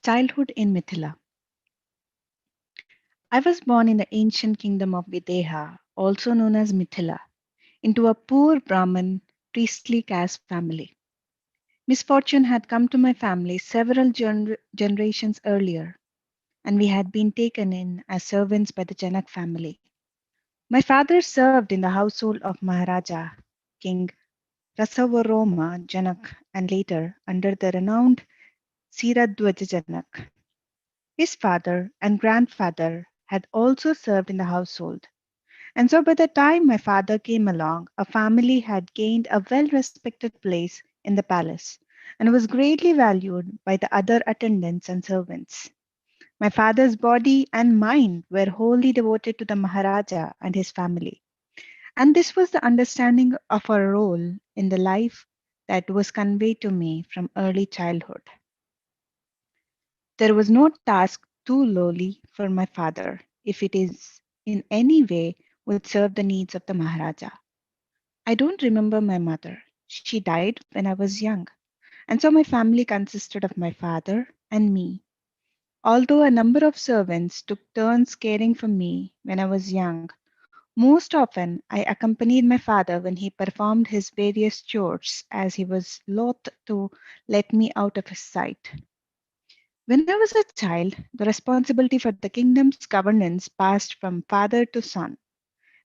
Childhood in Mithila. I was born in the ancient kingdom of Videha, also known as Mithila, into a poor Brahmin priestly caste family. Misfortune had come to my family several generations earlier, and we had been taken in as servants by the Janak family. My father served in the household of Maharaja, King Rasavaroma Janak, and later under the renowned Siradwaja Janak. His father and grandfather had also served in the household. And so by the time my father came along, a family had gained a well respected place in the palace and was greatly valued by the other attendants and servants. My father's body and mind were wholly devoted to the Maharaja and his family. And this was the understanding of our role in the life that was conveyed to me from early childhood. There was no task too lowly for my father if it is in any way would serve the needs of the Maharaja. I don't remember my mother. She died when I was young, and so my family consisted of my father and me. Although a number of servants took turns caring for me when I was young, most often I accompanied my father when he performed his various chores as he was loath to let me out of his sight. When I was a child, the responsibility for the kingdom's governance passed from father to son.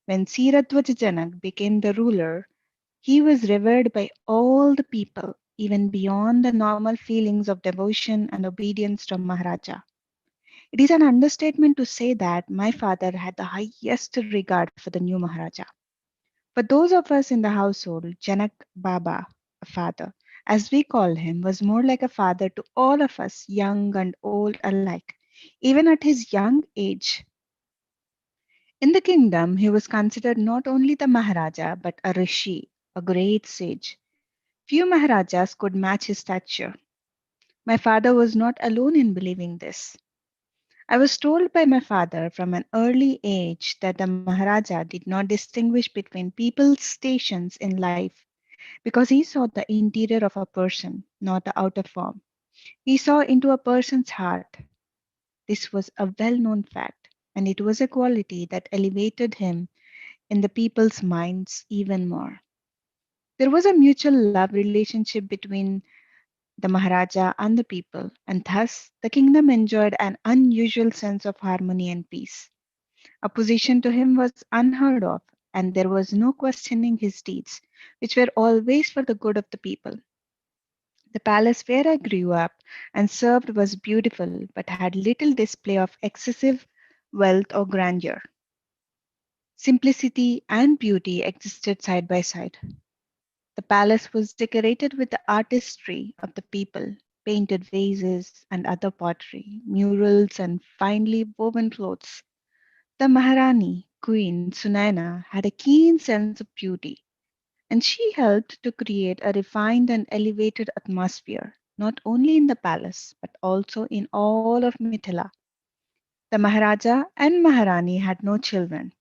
When Siradwajajanak became the ruler, he was revered by all the people, even beyond the normal feelings of devotion and obedience to Maharaja. It is an understatement to say that my father had the highest regard for the new Maharaja. For those of us in the household, Janak Baba, a father, as we call him, was more like a father to all of us, young and old alike. Even at his young age, in the kingdom, he was considered not only the Maharaja but a rishi, a great sage. Few Maharajas could match his stature. My father was not alone in believing this. I was told by my father from an early age that the Maharaja did not distinguish between people's stations in life because he saw the interior of a person, not the outer form. He saw into a person's heart. This was a well known fact, and it was a quality that elevated him in the people's minds even more. There was a mutual love relationship between the Maharaja and the people, and thus the kingdom enjoyed an unusual sense of harmony and peace. Opposition to him was unheard of, and there was no questioning his deeds, which were always for the good of the people. The palace where I grew up and served was beautiful, but had little display of excessive wealth or grandeur. Simplicity and beauty existed side by side. The palace was decorated with the artistry of the people, painted vases and other pottery, murals, and finely woven clothes. The Maharani, Queen Sunaina, had a keen sense of beauty, and she helped to create a refined and elevated atmosphere, not only in the palace, but also in all of Mithila. The Maharaja and Maharani had no children.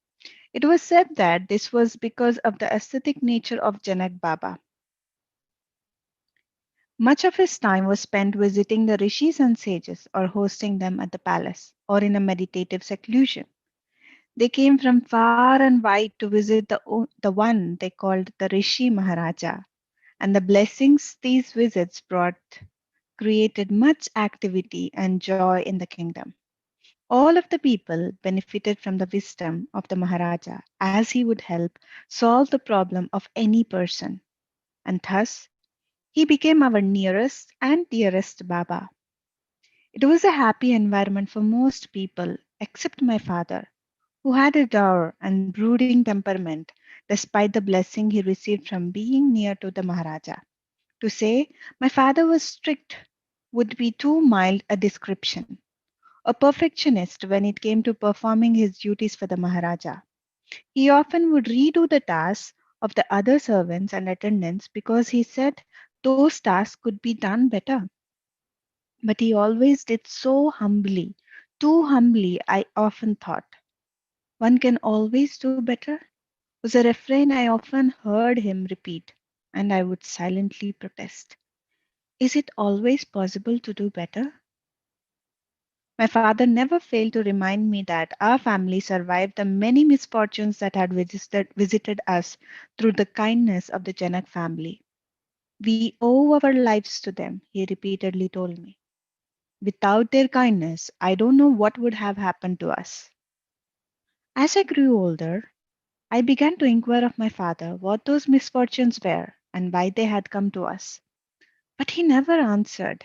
It was said that this was because of the aesthetic nature of Janak Baba. Much of his time was spent visiting the rishis and sages or hosting them at the palace or in a meditative seclusion. They came from far and wide to visit the one they called the Rishi Maharaja, and the blessings these visits brought created much activity and joy in the kingdom. All of the people benefited from the wisdom of the Maharaja as he would help solve the problem of any person, and thus he became our nearest and dearest Baba. It was a happy environment for most people, except my father, who had a dour and brooding temperament despite the blessing he received from being near to the Maharaja. To say my father was strict would be too mild a description. A perfectionist when it came to performing his duties for the Maharaja. He often would redo the tasks of the other servants and attendants because he said those tasks could be done better. But he always did so humbly, too humbly, I often thought. One can always do better was a refrain I often heard him repeat, and I would silently protest. Is it always possible to do better? My father never failed to remind me that our family survived the many misfortunes that had visited us through the kindness of the Janak family. We owe our lives to them, he repeatedly told me. Without their kindness, I don't know what would have happened to us. As I grew older, I began to inquire of my father what those misfortunes were and why they had come to us. But he never answered.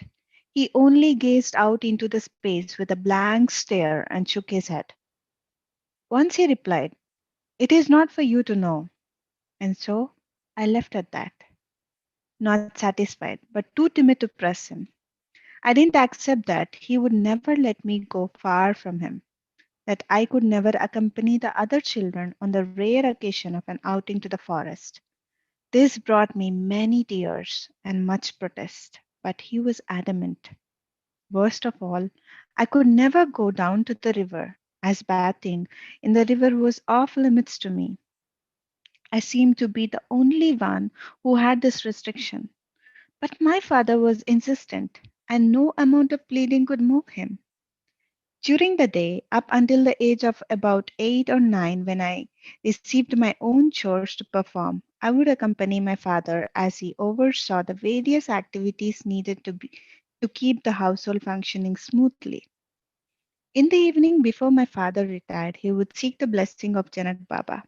He only gazed out into the space with a blank stare and shook his head. Once he replied, "It is not for you to know." And so I left at that, not satisfied, but too timid to press him. I didn't accept that he would never let me go far from him, that I could never accompany the other children on the rare occasion of an outing to the forest. This brought me many tears and much protest, but he was adamant. Worst of all, I could never go down to the river, as bathing in the river was off limits to me. I seemed to be the only one who had this restriction. But my father was insistent, and no amount of pleading could move him. During the day, up until the age of about 8 or 9, when I received my own chores to perform, I would accompany my father as he oversaw the various activities needed to keep the household functioning smoothly. In the evening, before my father retired, he would seek the blessing of Janak Baba.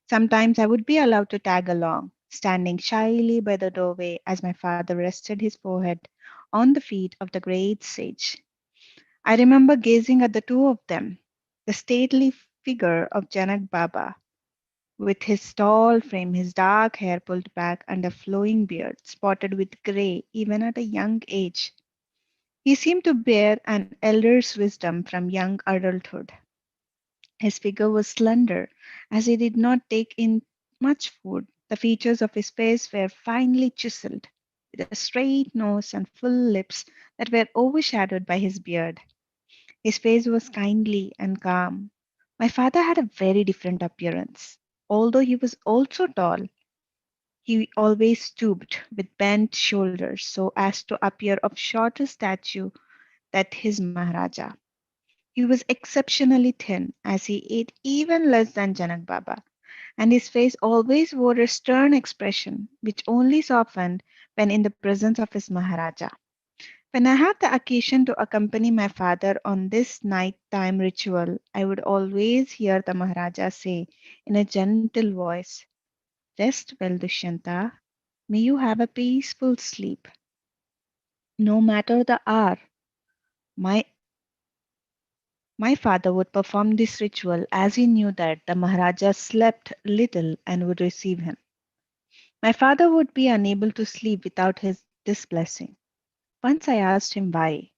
Sometimes I would be allowed to tag along, standing shyly by the doorway as my father rested his forehead on the feet of the great sage. I remember gazing at the two of them, the stately figure of Janak Baba, with his tall frame, his dark hair pulled back, and a flowing beard spotted with grey even at a young age. He seemed to bear an elder's wisdom from young adulthood. His figure was slender, as he did not take in much food. The features of his face were finely chiseled, with a straight nose and full lips that were overshadowed by his beard. His face was kindly and calm. My father had a very different appearance. Although he was also tall, he always stooped with bent shoulders so as to appear of shorter stature than his Maharaja. He was exceptionally thin, as he ate even less than Janak Baba, and his face always wore a stern expression, which only softened when in the presence of his Maharaja. When I had the occasion to accompany my father on this night-time ritual, I would always hear the Maharaja say in a gentle voice, "Rest well, Dushyanta. May you have a peaceful sleep." No matter the hour, my My father would perform this ritual as he knew that the Maharaja slept little and would receive him. My father would be unable to sleep without this blessing. Once I asked him why,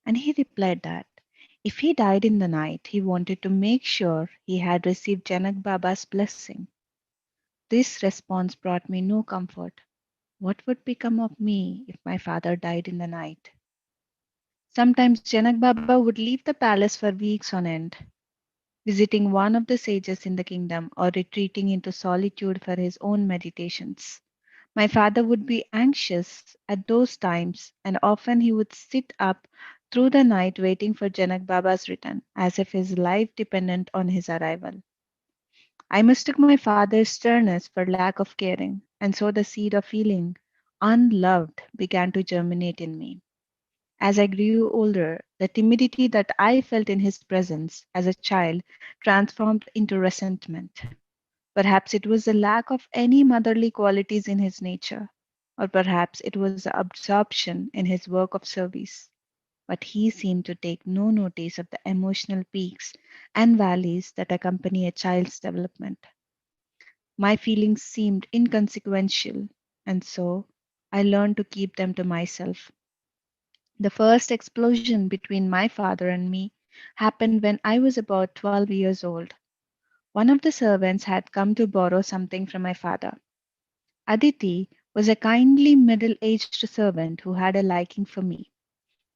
and he replied that if he died in the night, he wanted to make sure he had received Janak Baba's blessing. This response brought me no comfort. What would become of me if my father died in the night? Sometimes Janak Baba would leave the palace for weeks on end, visiting one of the sages in the kingdom or retreating into solitude for his own meditations. My father would be anxious at those times, and often he would sit up through the night waiting for Janak Baba's return, as if his life depended on his arrival. I mistook my father's sternness for lack of caring, and so the seed of feeling unloved began to germinate in me. As I grew older, the timidity that I felt in his presence as a child transformed into resentment. Perhaps it was the lack of any motherly qualities in his nature, or perhaps it was the absorption in his work of service. But he seemed to take no notice of the emotional peaks and valleys that accompany a child's development. My feelings seemed inconsequential, and so I learned to keep them to myself. The first explosion between my father and me happened when I was about 12 years old. One of the servants had come to borrow something from my father. Aditi was a kindly middle aged servant who had a liking for me.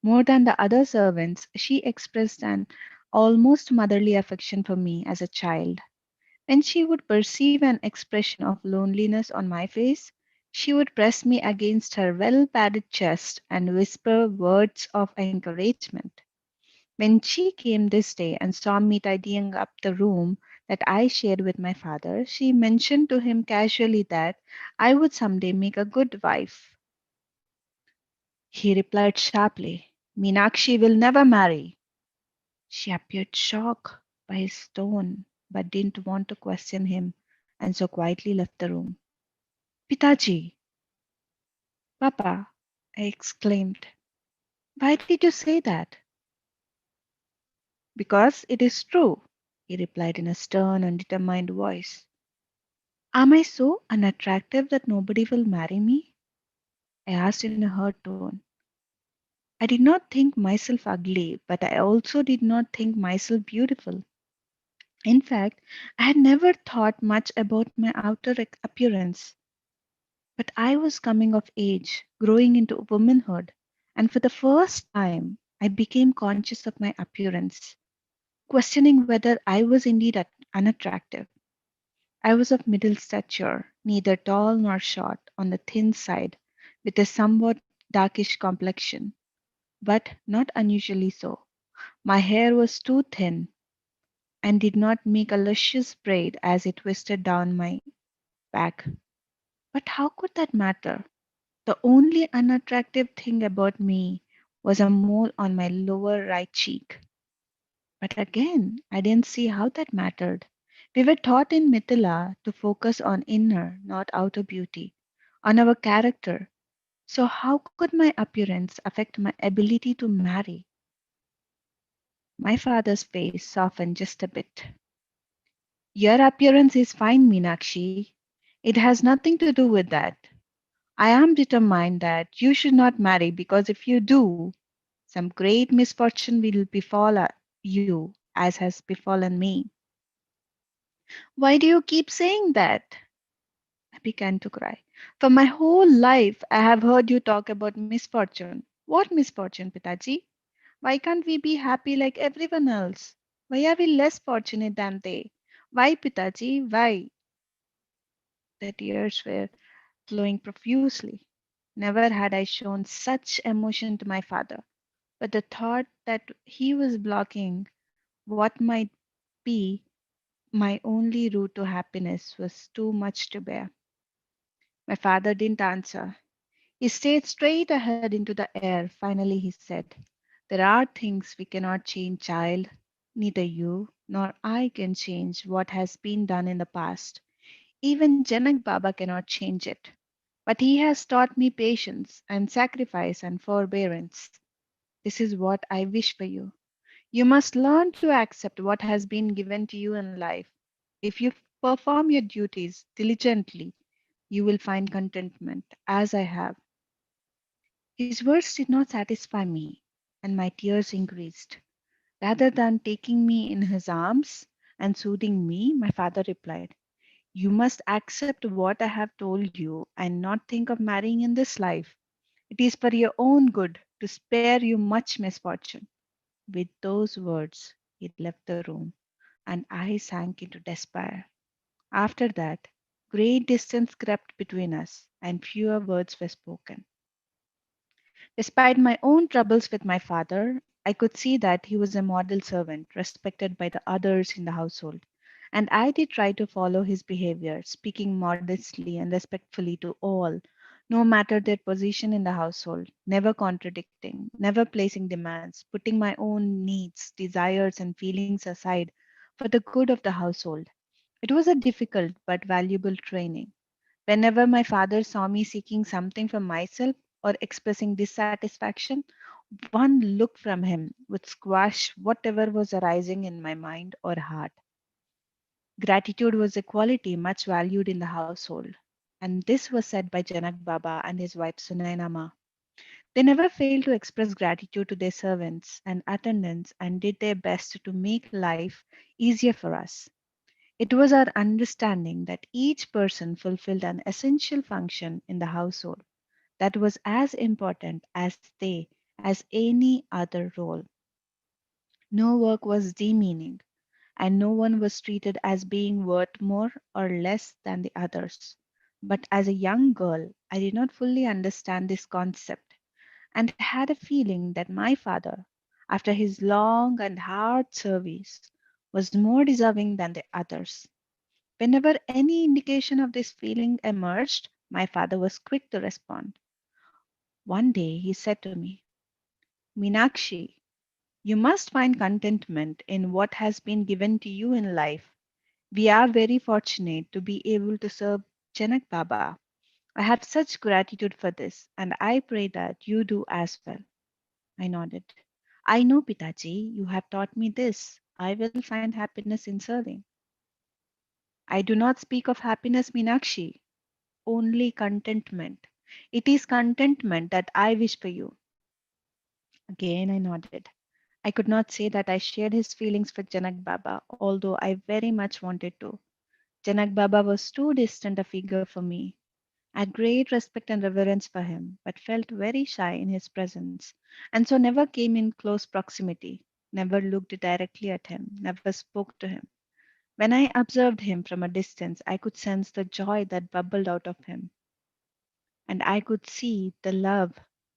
More than the other servants, she expressed an almost motherly affection for me as a child. When she would perceive an expression of loneliness on my face, she would press me against her well padded chest and whisper words of encouragement. When she came this day and saw me tidying up the room that I shared with my father, she mentioned to him casually that I would someday make a good wife. He replied sharply, Meenakshi will never marry. She appeared shocked by his tone, but didn't want to question him, and so quietly left the room. Pitaji, Papa, I exclaimed, why did you say that? Because it is true, he replied in a stern and determined voice. Am I so unattractive that nobody will marry me? I asked in a hurt tone. I did not think myself ugly, but I also did not think myself beautiful. In fact, I had never thought much about my outer appearance. But I was coming of age, growing into womanhood, and for the first time, I became conscious of my appearance, questioning whether I was indeed unattractive. I was of middle stature, neither tall nor short, on the thin side, with a somewhat darkish complexion, but not unusually so. My hair was too thin and did not make a luscious braid as it twisted down my back. But how could that matter? The only unattractive thing about me was a mole on my lower right cheek. But again, I didn't see how that mattered. We were taught in Mithila to focus on inner, not outer beauty, on our character. So, how could my appearance affect my ability to marry? My father's face softened just a bit. Your appearance is fine, Meenakshi. It has nothing to do with that. I am determined that you should not marry because if you do, some great misfortune will befall you as has befallen me. Why do you keep saying that? I began to cry. For my whole life, I have heard you talk about misfortune. What misfortune, Pitaji? Why can't we be happy like everyone else? Why are we less fortunate than they? Why, Pitaji? Why? The tears were flowing profusely. Never had I shown such emotion to my father, but the thought that he was blocking what might be my only route to happiness was too much to bear. My father didn't answer. He stared straight ahead into the air. Finally, he said, there are things we cannot change, child. Neither you nor I can change what has been done in the past. Even Janak Baba cannot change it. But he has taught me patience and sacrifice and forbearance. This is what I wish for you. You must learn to accept what has been given to you in life. If you perform your duties diligently, you will find contentment, as I have. His words did not satisfy me, and my tears increased. Rather than taking me in his arms and soothing me, my father replied, you must accept what I have told you and not think of marrying in this life. It is for your own good to spare you much misfortune. With those words, he left the room, and I sank into despair. After that, great distance crept between us, and fewer words were spoken. Despite my own troubles with my father, I could see that he was a model servant, respected by the others in the household. And I did try to follow his behavior, speaking modestly and respectfully to all, no matter their position in the household, never contradicting, never placing demands, putting my own needs, desires, and feelings aside for the good of the household. It was a difficult but valuable training. Whenever my father saw me seeking something for myself or expressing dissatisfaction, one look from him would squash whatever was arising in my mind or heart. Gratitude was a quality much valued in the household, and this was said by Janak Baba and his wife Sunainama. They never failed to express gratitude to their servants and attendants and did their best to make life easier for us. It was our understanding that each person fulfilled an essential function in the household that was as important as they as any other role. No work was demeaning, and no one was treated as being worth more or less than the others. But as a young girl, I did not fully understand this concept and had a feeling that my father, after his long and hard service, was more deserving than the others. Whenever any indication of this feeling emerged, my father was quick to respond. One day he said to me, Meenakshi, you must find contentment in what has been given to you in life. We are very fortunate to be able to serve Janak Baba. I have such gratitude for this, and I pray that you do as well. I nodded. I know, Pitaji, you have taught me this. I will find happiness in serving. I do not speak of happiness, Meenakshi, only contentment. It is contentment that I wish for you. Again, I nodded. I could not say that I shared his feelings for Janak Baba, although I very much wanted to. Janak Baba was too distant a figure for me. I had great respect and reverence for him, but felt very shy in his presence, and so never came in close proximity, never looked directly at him, never spoke to him. When I observed him from a distance, I could sense the joy that bubbled out of him, and I could see the love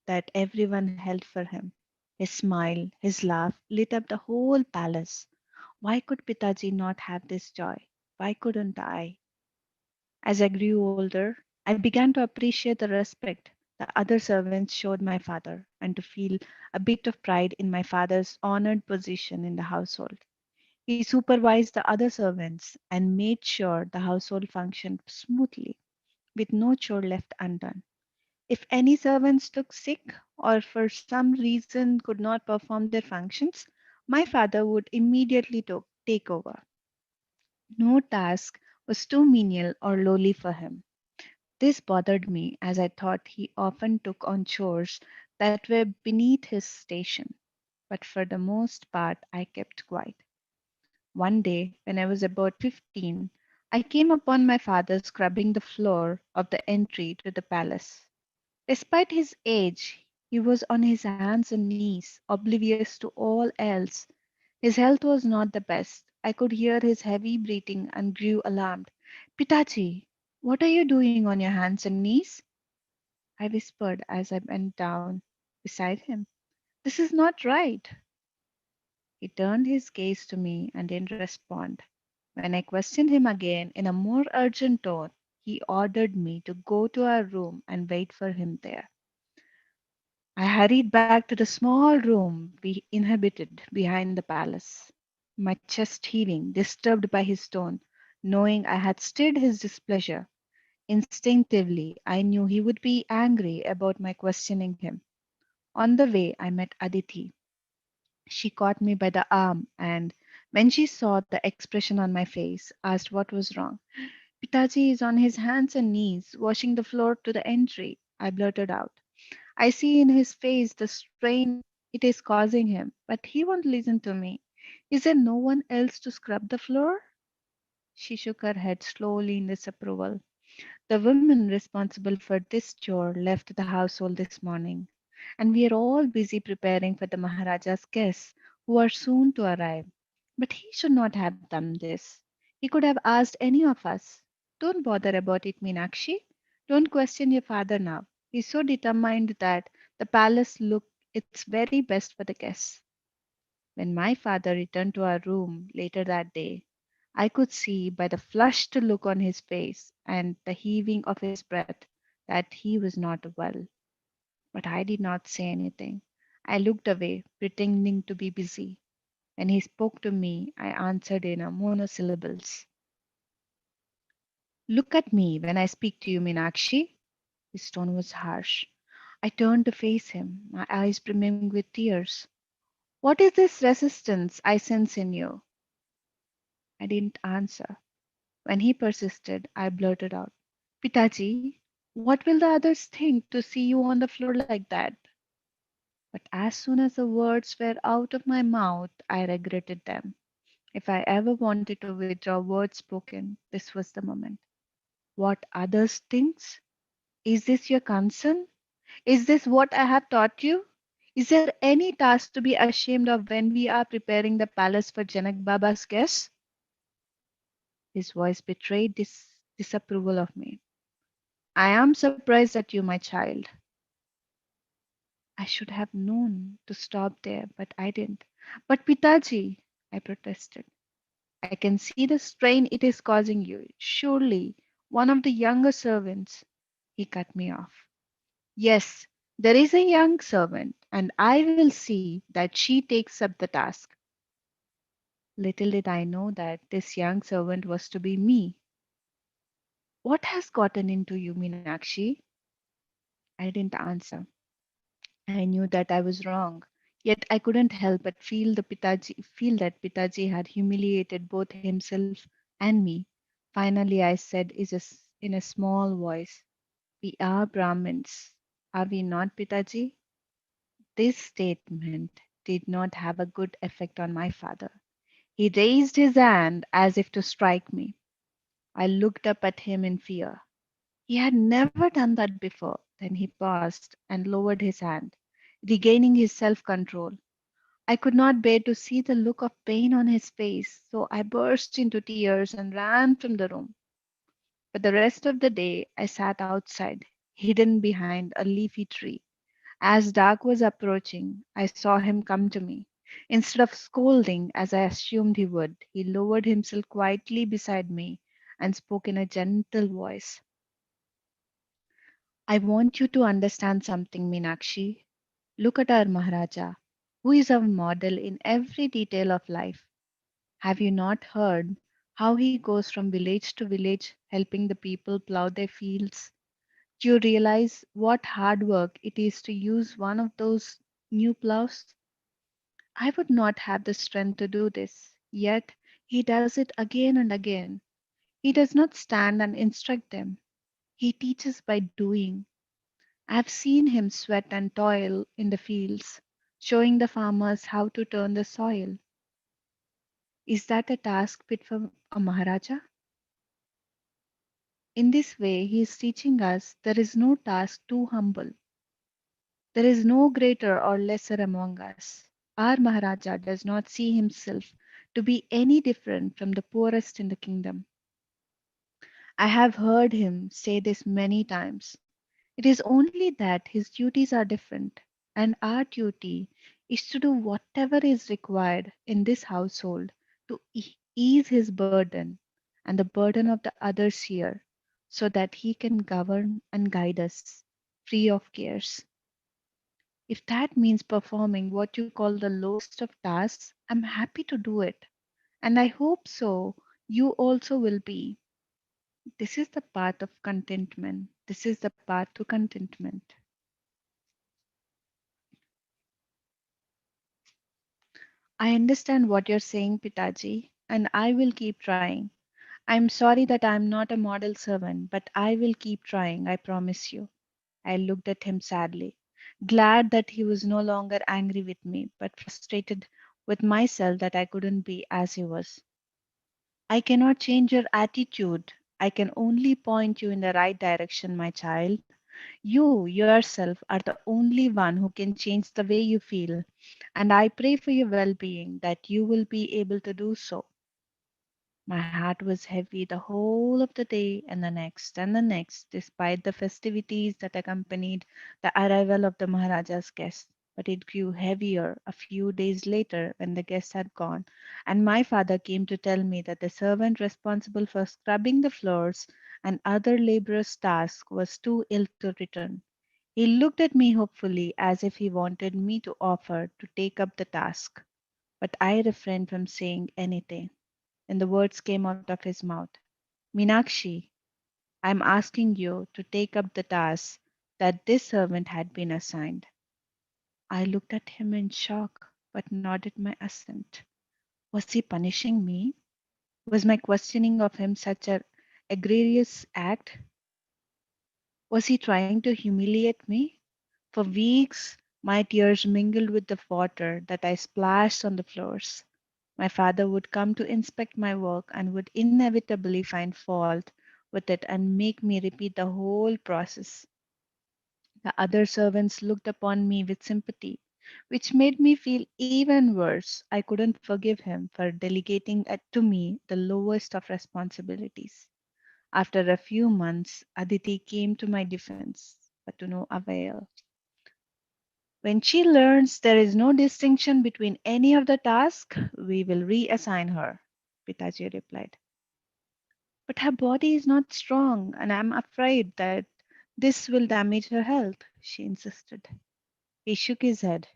that everyone held for him. His smile, his laugh lit up the whole palace. Why could Pitaji not have this joy? Why couldn't I? As I grew older, I began to appreciate the respect the other servants showed my father and to feel a bit of pride in my father's honored position in the household. He supervised the other servants and made sure the household functioned smoothly with no chore left undone. If any servants took sick or for some reason could not perform their functions, my father would immediately take over. No task was too menial or lowly for him. This bothered me as I thought he often took on chores that were beneath his station, but for the most part I kept quiet. One day, when I was about 15, I came upon my father scrubbing the floor of the entry to the palace. Despite his age, he was on his hands and knees, oblivious to all else. His health was not the best. I could hear his heavy breathing and grew alarmed. Pitaji, what are you doing on your hands and knees? I whispered as I bent down beside him. This is not right. He turned his gaze to me and didn't respond. When I questioned him again in a more urgent tone, he ordered me to go to our room and wait for him there. I hurried back to the small room we inhabited behind the palace, my chest heaving, disturbed by his tone, knowing I had stirred his displeasure. Instinctively, I knew he would be angry about my questioning him. On the way, I met Aditi. She caught me by the arm and, when she saw the expression on my face, asked what was wrong. Pitaji is on his hands and knees, washing the floor to the entry, I blurted out. I see in his face the strain it is causing him, but he won't listen to me. Is there no one else to scrub the floor? She shook her head slowly in disapproval. The woman responsible for this chore left the household this morning, and we are all busy preparing for the Maharaja's guests who are soon to arrive. But he should not have done this. He could have asked any of us. Don't bother about it, Meenakshi. Don't question your father now. He's so determined that the palace look its very best for the guests. When my father returned to our room later that day, I could see by the flushed look on his face and the heaving of his breath that he was not well. But I did not say anything. I looked away, pretending to be busy. When he spoke to me, I answered in a monosyllables. Look at me when I speak to you, Meenakshi. His tone was harsh. I turned to face him, my eyes brimming with tears. What is this resistance I sense in you? I didn't answer. When he persisted, I blurted out, Pitaji, what will the others think to see you on the floor like that? But as soon as the words were out of my mouth, I regretted them. If I ever wanted to withdraw words spoken, this was the moment. What others thinks? Is this your concern? Is this what I have taught you? Is there any task to be ashamed of when we are preparing the palace for Janak Baba's guests? His voice betrayed disapproval of me. I am surprised at you, my child. I I should have known to stop there, but I didn't. But Pitaji, I protested, I can see the strain it is causing you. Surely, one of the younger servants. He cut me off. Yes, there is a young servant, and I will see that she takes up the task. Little did I know that this young servant was to be me. What has gotten into you, Meenakshi? I didn't answer. I knew that I was wrong, yet I couldn't help but feel that Pitaji had humiliated both himself and me. Finally, I said in a small voice, "We are Brahmins, are we not, Pitaji?" This statement did not have a good effect on my father. He raised his hand as if to strike me. I looked up at him in fear. He had never done that before. Then he paused and lowered his hand, regaining his self control. I could not bear to see the look of pain on his face, so I burst into tears and ran from the room. For the rest of the day, I sat outside, hidden behind a leafy tree. As dark was approaching, I saw him come to me. Instead of scolding, as I assumed he would, he lowered himself quietly beside me and spoke in a gentle voice. I want you to understand something, Meenakshi. Look at our Maharaja, who is our model in every detail of life. Have you not heard how he goes from village to village helping the people plow their fields? Do you realize what hard work it is to use one of those new plows? I would not have the strength to do this, yet he does it again and again. He does not stand and instruct them, he teaches by doing. I have seen him sweat and toil in the fields, showing the farmers how to turn the soil. Is that a task fit for a Maharaja? In this way, he is teaching us there is no task too humble. There is no greater or lesser among us. Our Maharaja does not see himself to be any different from the poorest in the kingdom. I have heard him say this many times. It is only that his duties are different, and our duty is to do whatever is required in this household to ease his burden and the burden of the others here, so that he can govern and guide us free of cares. If that means performing what you call the lowest of tasks, I'm happy to do it. And I hope so. You also will be. This is the path of contentment. This is the path to contentment. I understand what you're saying, Pitaji, and I will keep trying. I'm sorry that I'm not a model servant, but I will keep trying, I promise you. I looked at him sadly, glad that he was no longer angry with me, but frustrated with myself that I couldn't be as he was. I cannot change your attitude. I can only point you in the right direction, my child. You yourself are the only one who can change the way you feel, and I pray for your well being that you will be able to do so. My heart was heavy the whole of the day and the next, despite the festivities that accompanied the arrival of the Maharaja's guests. But it grew heavier a few days later when the guests had gone, and my father came to tell me that the servant responsible for scrubbing the floors and other laborious tasks was too ill to return. He looked at me hopefully as if he wanted me to offer to take up the task, but I refrained from saying anything. Then the words came out of his mouth. Meenakshi, I am asking you to take up the task that this servant had been assigned. I looked at him in shock, but nodded my assent. Was he punishing me? Was my questioning of him such an egregious act? Was he trying to humiliate me? For weeks, my tears mingled with the water that I splashed on the floors. My father would come to inspect my work and would inevitably find fault with it and make me repeat the whole process. The other servants looked upon me with sympathy, which made me feel even worse. I couldn't forgive him for delegating it to me the lowest of responsibilities. After a few months, Aditi came to my defense, but to no avail. When she learns there is no distinction between any of the tasks, we will reassign her, Pitaji replied. But her body is not strong, and I'm afraid that this will damage her health, she insisted. He shook his head.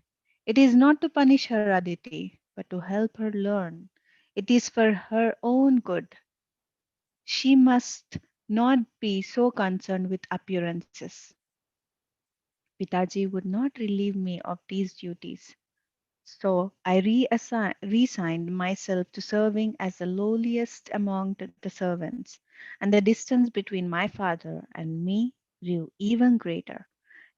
It is not to punish her, Aditi, but to help her learn. It is for her own good. She must not be so concerned with appearances. Pitaji would not relieve me of these duties. So I resigned myself to serving as the lowliest among the servants, and the distance between my father and me grew even greater.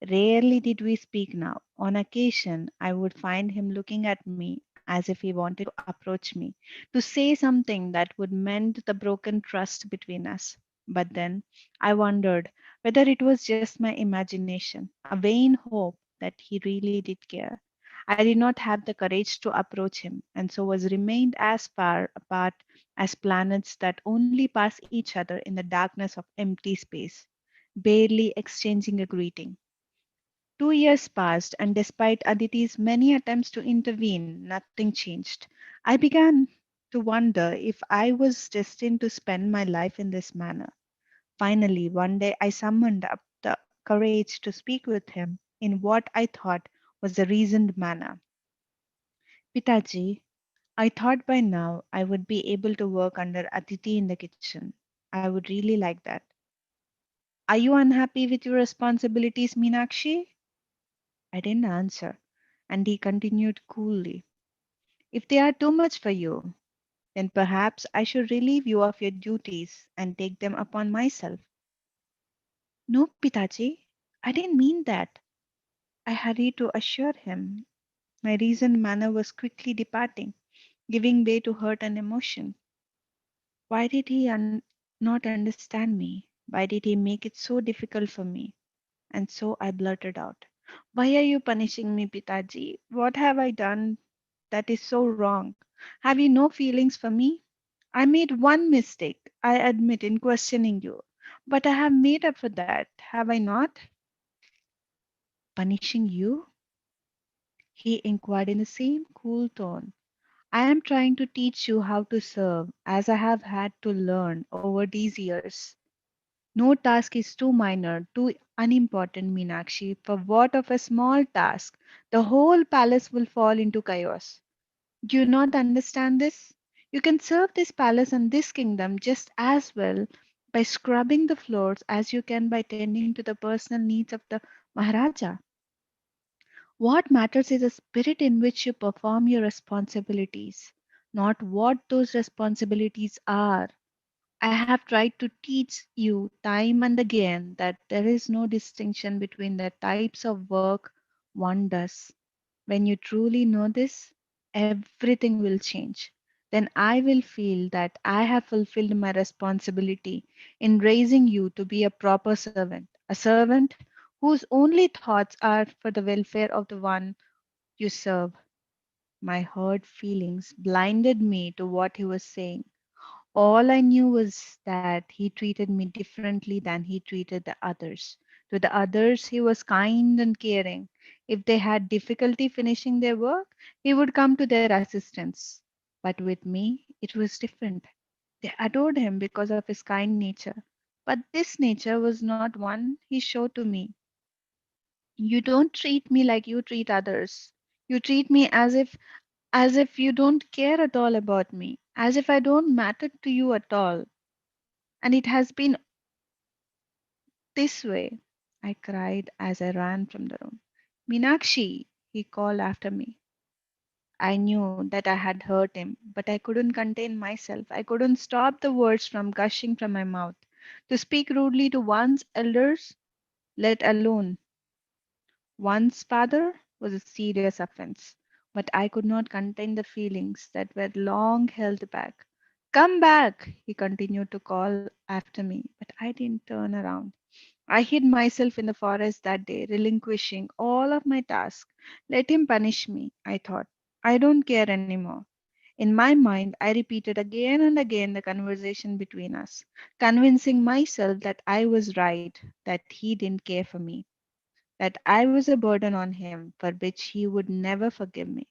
Rarely did we speak now. On occasion, I would find him looking at me as if he wanted to approach me, to say something that would mend the broken trust between us. But then I wondered whether it was just my imagination, a vain hope that he really did care. I did not have the courage to approach him, and so was remained as far apart as planets that only pass each other in the darkness of empty space, barely exchanging a greeting. 2 years passed, and despite Aditi's many attempts to intervene, nothing changed. I began to wonder if I was destined to spend my life in this manner. Finally, one day I summoned up the courage to speak with him in what I thought was a reasoned manner. Pitaji, I thought by now I would be able to work under Aditi in the kitchen. I would really like that. Are you unhappy with your responsibilities, Meenakshi? I didn't answer, and he continued coolly. If they are too much for you, then perhaps I should relieve you of your duties and take them upon myself. No, Pitaji, I didn't mean that. I hurried to assure him. My reasoned manner was quickly departing, giving way to hurt and emotion. Why did he not understand me? Why did he make it so difficult for me? And so I blurted out, why are you punishing me, Pitaji? What have I done that is so wrong? Have you no feelings for me? I made one mistake, I admit, in questioning you. But I have made up for that, have I not? Punishing you? He inquired in the same cool tone. I am trying to teach you how to serve, as I have had to learn over these years. No task is too minor, too unimportant, Meenakshi, for what of a small task? The whole palace will fall into chaos. Do you not understand this? You can serve this palace and this kingdom just as well by scrubbing the floors as you can by tending to the personal needs of the Maharaja. What matters is the spirit in which you perform your responsibilities, not what those responsibilities are. I have tried to teach you time and again that there is no distinction between the types of work one does. When you truly know this, everything will change. Then I will feel that I have fulfilled my responsibility in raising you to be a proper servant, a servant whose only thoughts are for the welfare of the one you serve. My hurt feelings blinded me to what he was saying. All I knew was that he treated me differently than he treated the others. To the others, he was kind and caring. If they had difficulty finishing their work, he would come to their assistance. But with me, it was different. They adored him because of his kind nature. But this nature was not one he showed to me. You don't treat me like you treat others. You treat me as if you don't care at all about me, as if I don't matter to you at all. And it has been this way, I cried as I ran from the room. Meenakshi, he called after me. I knew that I had hurt him, but I couldn't contain myself. I couldn't stop the words from gushing from my mouth. To speak rudely to one's elders, let alone one's father, was a serious offense. But I could not contain the feelings that were long held back. Come back, he continued to call after me, but I didn't turn around. I hid myself in the forest that day, relinquishing all of my tasks. Let him punish me, I thought. I don't care anymore. In my mind, I repeated again and again the conversation between us, convincing myself that I was right, that he didn't care for me. that I was a burden on him for which he would never forgive me.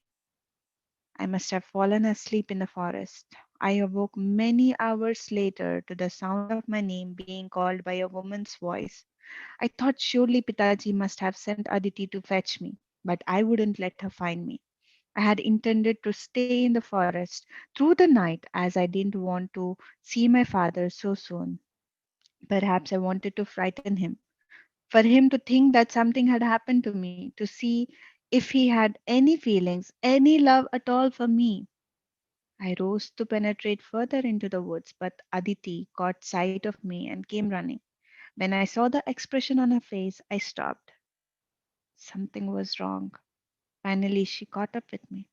I must have fallen asleep in the forest. I awoke many hours later to the sound of my name being called by a woman's voice. I thought surely Pitaji must have sent Aditi to fetch me, but I wouldn't let her find me. I had intended to stay in the forest through the night as I didn't want to see my father so soon. Perhaps I wanted to frighten him, for him to think that something had happened to me, to see if he had any feelings, any love at all for me. I rose to penetrate further into the woods, but Aditi caught sight of me and came running. When I saw the expression on her face, I stopped. Something was wrong. Finally, she caught up with me.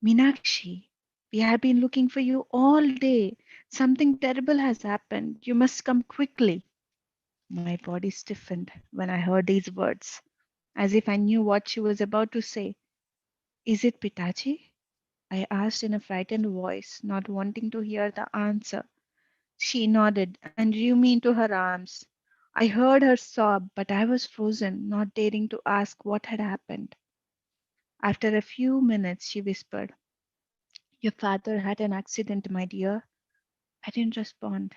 Meenakshi, we have been looking for you all day. Something terrible has happened. You must come quickly. My body stiffened when I heard these words, as if I knew what she was about to say. Is it Pitaji? I asked in a frightened voice, not wanting to hear the answer. She nodded and drew me into her arms. I heard her sob, but I was frozen, not daring to ask what had happened. After a few minutes, she whispered, Your father had an accident, my dear. I didn't respond.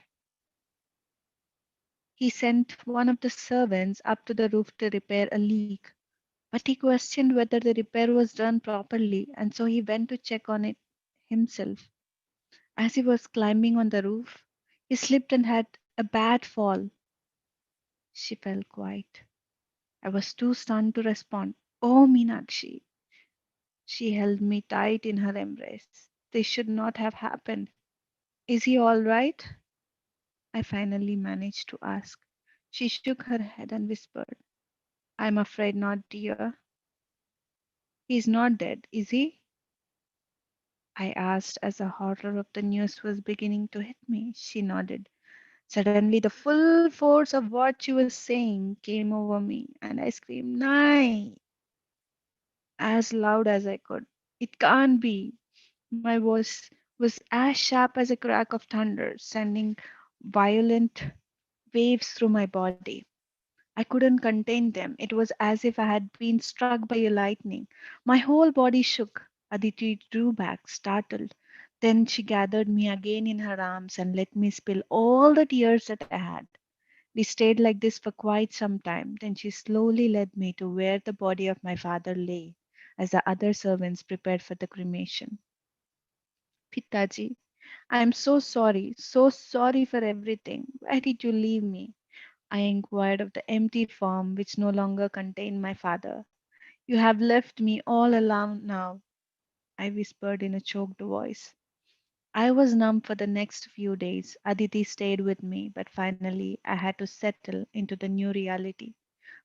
He sent one of the servants up to the roof to repair a leak, but he questioned whether the repair was done properly, and so he went to check on it himself. As he was climbing on the roof, he slipped and had a bad fall. She fell quiet. I was too stunned to respond. Oh, Meenakshi. She held me tight in her embrace. This should not have happened. Is he all right? I finally managed to ask. She shook her head and whispered, I'm afraid not, dear. He's not dead, is he? I asked as the horror of the news was beginning to hit me. She nodded. Suddenly, the full force of what she was saying came over me, and I screamed, Nai! As loud as I could. It can't be. My voice was as sharp as a crack of thunder, sending violent waves through my body. I couldn't contain them. It was as if I had been struck by a lightning. My whole body shook. Aditi drew back, startled. Then she gathered me again in her arms and let me spill all the tears that I had. We stayed like this for quite some time. Then she slowly led me to where the body of my father lay, as the other servants prepared for the cremation. Pitaji, I am so sorry for everything. Why did you leave me? I inquired of the empty form which no longer contained my father. You have left me all alone now, I whispered in a choked voice. I was numb for the next few days. Aditi stayed with me, but finally I had to settle into the new reality.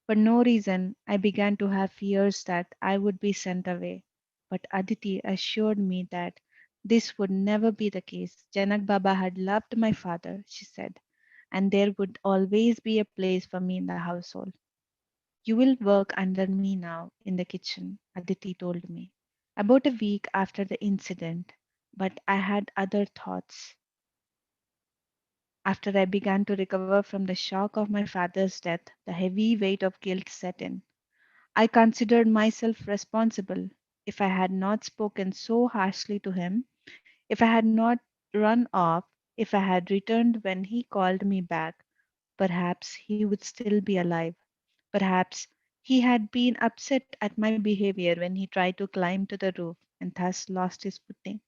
For no reason, I began to have fears that I would be sent away. But Aditi assured me that this would never be the case. Janak Baba had loved my father, she said, and there would always be a place for me in the household. You will work under me now in the kitchen, Aditi told me. About a week after the incident, but I had other thoughts. After I began to recover from the shock of my father's death, the heavy weight of guilt set in. I considered myself responsible. If I had not spoken so harshly to him, if I had not run off, if I had returned when he called me back, perhaps he would still be alive. Perhaps he had been upset at my behavior when he tried to climb to the roof and thus lost his footing.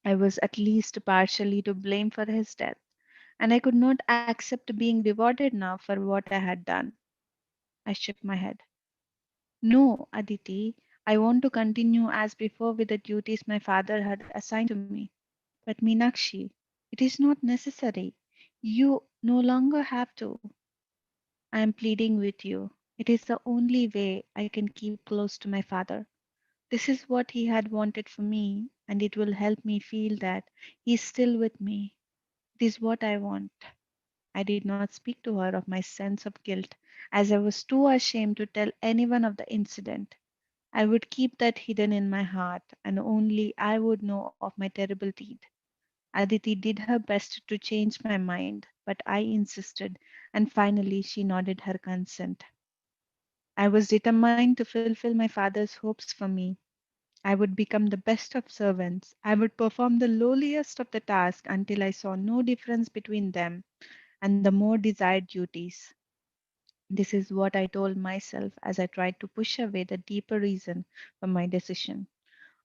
I was at least partially to blame for his death, and I could not accept being rewarded now for what I had done. I shook my head. No, Aditi, I want to continue as before with the duties my father had assigned to me. But Meenakshi, it is not necessary. You no longer have to. I am pleading with you. It is the only way I can keep close to my father. This is what he had wanted for me, and it will help me feel that he is still with me. It is what I want. I did not speak to her of my sense of guilt, as I was too ashamed to tell anyone of the incident. I would keep that hidden in my heart, and only I would know of my terrible deed. Aditi did her best to change my mind, but I insisted, and finally she nodded her consent. I was determined to fulfill my father's hopes for me. I would become the best of servants. I would perform the lowliest of the tasks until I saw no difference between them and the more desired duties. This is what I told myself as I tried to push away the deeper reason for my decision.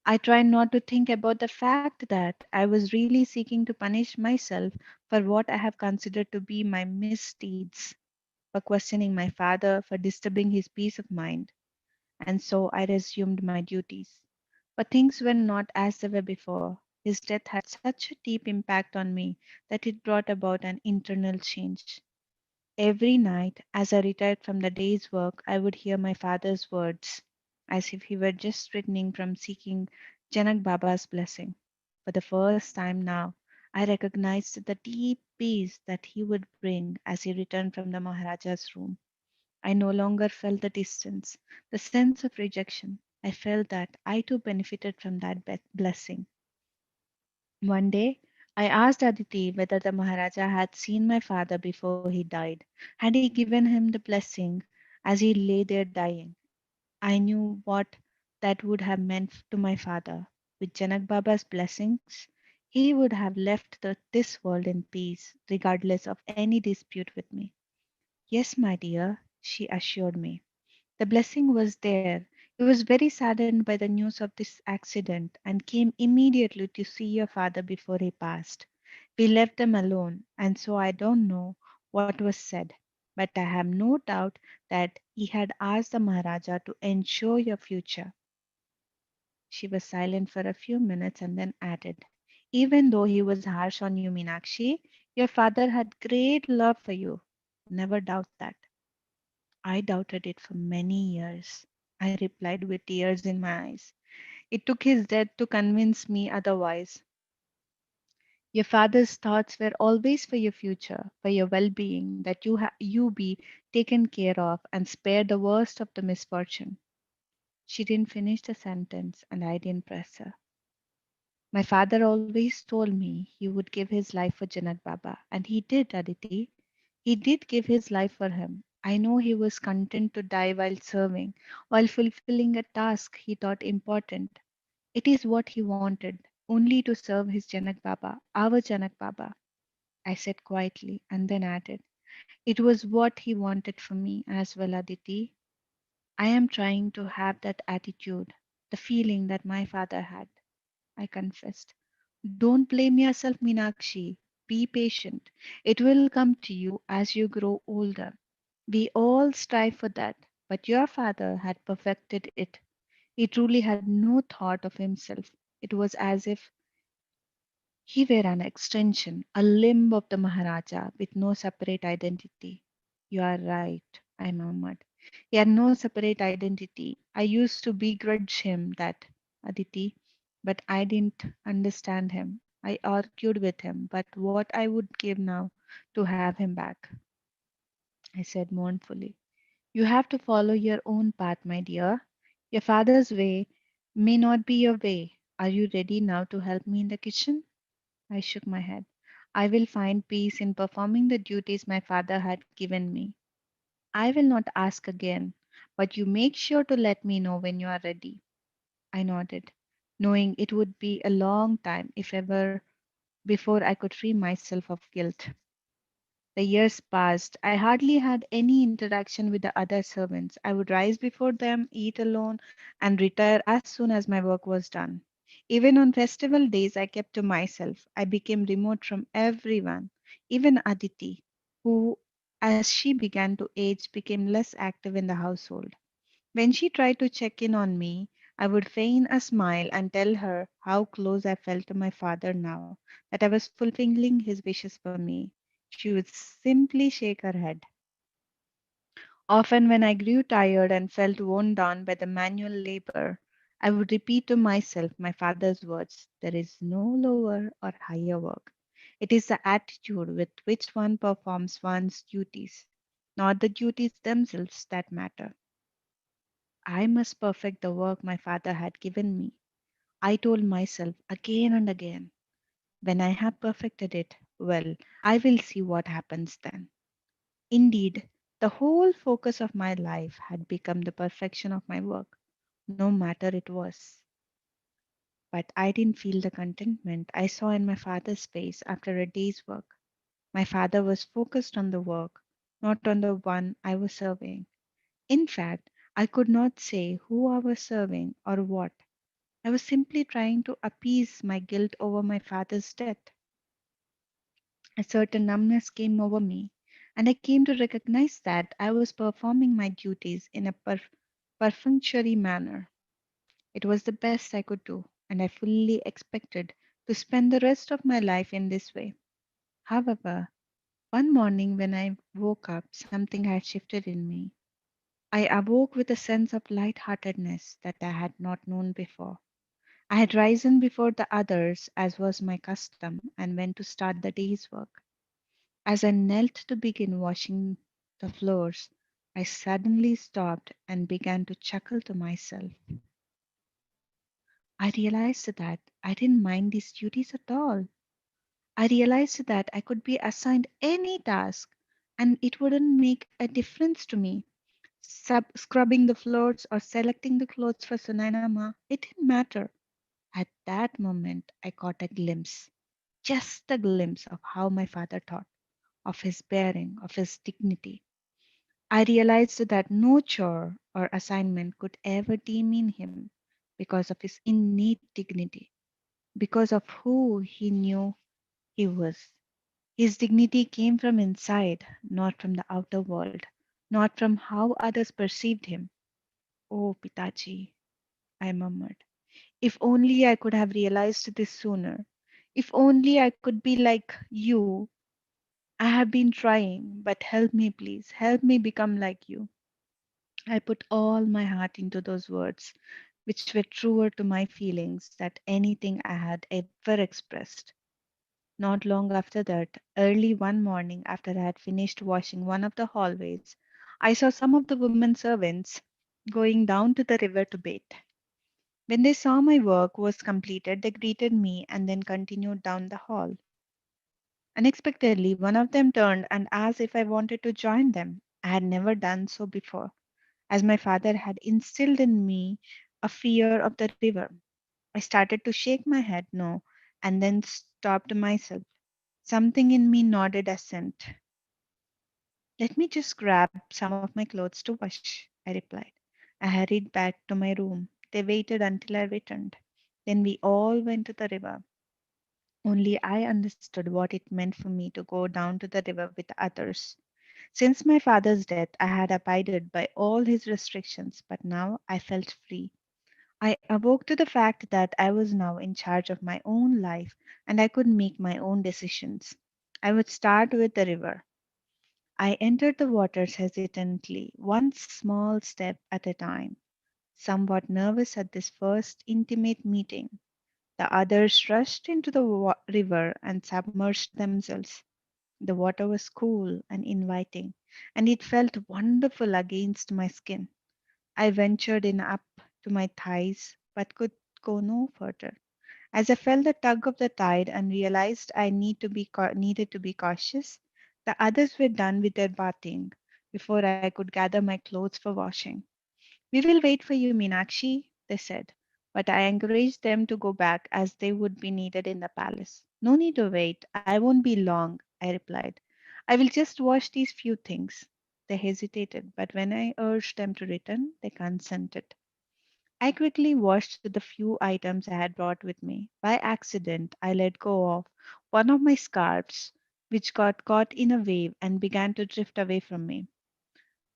I tried not to think about the fact that I was really seeking to punish myself for what I have considered to be my misdeeds, for questioning my father, for disturbing his peace of mind. And so I resumed my duties. But things were not as they were before. His death had such a deep impact on me that it brought about an internal change. Every night, as I retired from the day's work, I would hear my father's words, as if he were just returning from seeking Janak Baba's blessing. For the first time now, I recognized the deep peace that he would bring as he returned from the Maharaja's room. I no longer felt the distance, the sense of rejection. I felt that I too benefited from that blessing. One day, I asked Aditi whether the Maharaja had seen my father before he died. Had he given him the blessing as he lay there dying? I knew what that would have meant to my father. With Janak Baba's blessings, he would have left this world in peace, regardless of any dispute with me. Yes, my dear, she assured me. The blessing was there. He was very saddened by the news of this accident and came immediately to see your father before he passed. We left them alone, and so I don't know what was said, but I have no doubt that he had asked the Maharaja to ensure your future. She was silent for a few minutes and then added, even though he was harsh on you, Meenakshi, your father had great love for you. Never doubt that. I doubted it for many years. I replied with tears in my eyes. It took his death to convince me otherwise. Your father's thoughts were always for your future, for your well being, that you be taken care of and spared the worst of the misfortune. She didn't finish the sentence, and I didn't press her. My father always told me he would give his life for Janak Baba, and he did, Aditi. He did give his life for him. I know he was content to die while serving, while fulfilling a task he thought important. It is what he wanted, only to serve his Janak Baba, our Janak Baba. I said quietly, and then added, it was what he wanted for me as well, Aditi. I am trying to have that attitude, the feeling that my father had. I confessed. Don't blame yourself, Meenakshi. Be patient. It will come to you as you grow older. We all strive for that, but your father had perfected it. He truly had no thought of himself. It was as if he were an extension, a limb of the Maharaja with no separate identity. You are right, I murmured. He had no separate identity. I used to begrudge him that, Aditi, but I didn't understand him. I argued with him, but what I would give now to have him back, I said mournfully. You have to follow your own path, my dear. Your father's way may not be your way. Are you ready now to help me in the kitchen? I shook my head. I will find peace in performing the duties my father had given me. I will not ask again, but you make sure to let me know when you are ready. I nodded, knowing it would be a long time, if ever, before I could free myself of guilt. The years passed. I hardly had any interaction with the other servants. I would rise before them, eat alone, and retire as soon as my work was done. Even on festival days, I kept to myself. I became remote from everyone, even Aditi, who, as she began to age, became less active in the household. When she tried to check in on me, I would feign a smile and tell her how close I felt to my father now, that I was fulfilling his wishes for me. She would simply shake her head. Often, when I grew tired and felt worn down by the manual labor, I would repeat to myself my father's words, there is no lower or higher work. It is the attitude with which one performs one's duties, not the duties themselves, that matter. I must perfect the work my father had given me. I told myself again and again, when I have perfected it, well, I will see what happens then. Indeed, The whole focus of my life had become the perfection of my work, no matter it was. But I didn't feel the contentment I saw in my father's face after a day's work. My father was focused on the work, not on the one I was serving. In fact, I could not say who I was serving or what. I was simply trying to appease my guilt over my father's death. A certain numbness came over me, and I came to recognize that I was performing my duties in a perfunctory manner. It was the best I could do, and I fully expected to spend the rest of my life in this way. However, one morning when I woke up, something had shifted in me. I awoke with a sense of lightheartedness that I had not known before. I had risen before the others, as was my custom, and went to start the day's work. As I knelt to begin washing the floors, I suddenly stopped and began to chuckle to myself. I realized that I didn't mind these duties at all. I realized that I could be assigned any task and it wouldn't make a difference to me. Scrubbing the floors or selecting the clothes for Sunainama, it didn't matter. At that moment, I caught a glimpse, just a glimpse of how my father thought, of his bearing, of his dignity. I realized that no chore or assignment could ever demean him because of his innate dignity, because of who he knew he was. His dignity came from inside, not from the outer world, not from how others perceived him. Oh, Pitaji, I murmured. If only I could have realized this sooner. If only I could be like you. I have been trying, but help me, please. Help me become like you. I put all my heart into those words, which were truer to my feelings than anything I had ever expressed. Not long after that, early one morning after I had finished washing one of the hallways, I saw some of the women servants going down to the river to bathe. When they saw my work was completed, they greeted me and then continued down the hall. Unexpectedly, one of them turned and asked if I wanted to join them. I had never done so before, as my father had instilled in me a fear of the river. I started to shake my head no, and then stopped myself. Something in me nodded assent. Let me just grab some of my clothes to wash, I replied. I hurried back to my room. They waited until I returned. Then we all went to the river. Only I understood what it meant for me to go down to the river with others. Since my father's death, I had abided by all his restrictions, but now I felt free. I awoke to the fact that I was now in charge of my own life and I could make my own decisions. I would start with the river. I entered the waters hesitantly, one small step at a time, somewhat nervous at this first intimate meeting. The others rushed into the river and submerged themselves. The water was cool and inviting, and it felt wonderful against my skin. I ventured in up to my thighs, but could go no further. As I felt the tug of the tide and realized I needed to be cautious, the others were done with their bathing before I could gather my clothes for washing. We will wait for you, Meenakshi, they said, but I encouraged them to go back as they would be needed in the palace. No need to wait. I won't be long, I replied. I will just wash these few things. They hesitated, but when I urged them to return, they consented. I quickly washed the few items I had brought with me. By accident, I let go of one of my scarves, which got caught in a wave and began to drift away from me.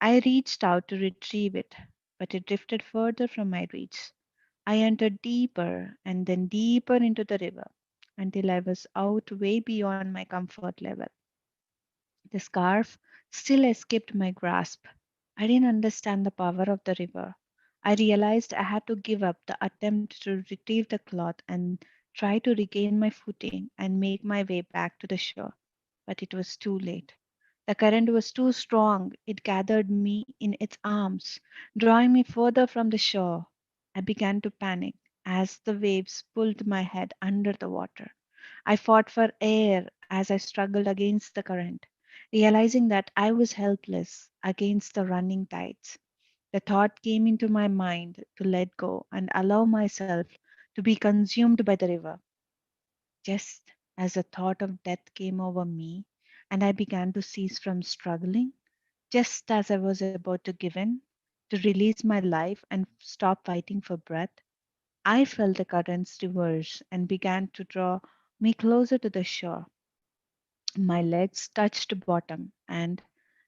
I reached out to retrieve it, but it drifted further from my reach. I entered deeper and then deeper into the river until I was out way beyond my comfort level. The scarf still escaped my grasp. I didn't understand the power of the river. I realized I had to give up the attempt to retrieve the cloth and try to regain my footing and make my way back to the shore. But it was too late. The current was too strong. It gathered me in its arms, drawing me further from the shore. I began to panic as the waves pulled my head under the water. I fought for air as I struggled against the current. realizing that I was helpless against the running tides. The thought came into my mind to let go and allow myself to be consumed by the river. Just as the thought of death came over me and I began to cease from struggling, just as I was about to give in, to release my life and stop fighting for breath, I felt the currents reverse and began to draw me closer to the shore. My legs touched bottom, and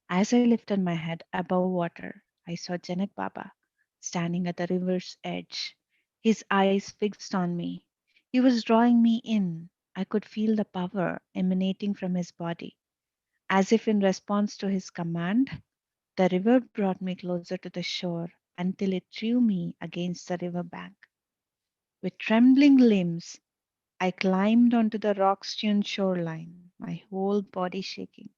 as I lifted my head above water, I saw Janak Baba standing at the river's edge, his eyes fixed on me. He was drawing me in. I could feel the power emanating from his body. As if in response to his command, the river brought me closer to the shore until it drew me against the river bank. With trembling limbs, I climbed onto the rock strewn shoreline, my whole body shaking.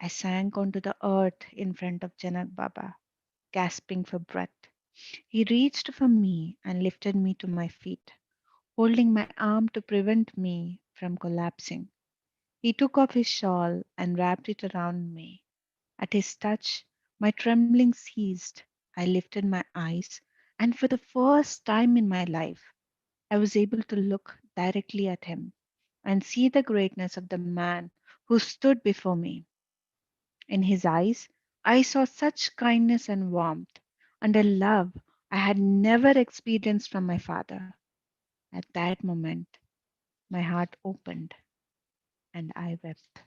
I sank onto the earth in front of Janak Baba, gasping for breath. He reached for me and lifted me to my feet, holding my arm to prevent me from collapsing. He took off his shawl and wrapped it around me. At his touch, my trembling ceased. I lifted my eyes, and for the first time in my life, I was able to look directly at him and see the greatness of the man who stood before me. In his eyes, I saw such kindness and warmth and a love I had never experienced from my father. At that moment, my heart opened and I wept.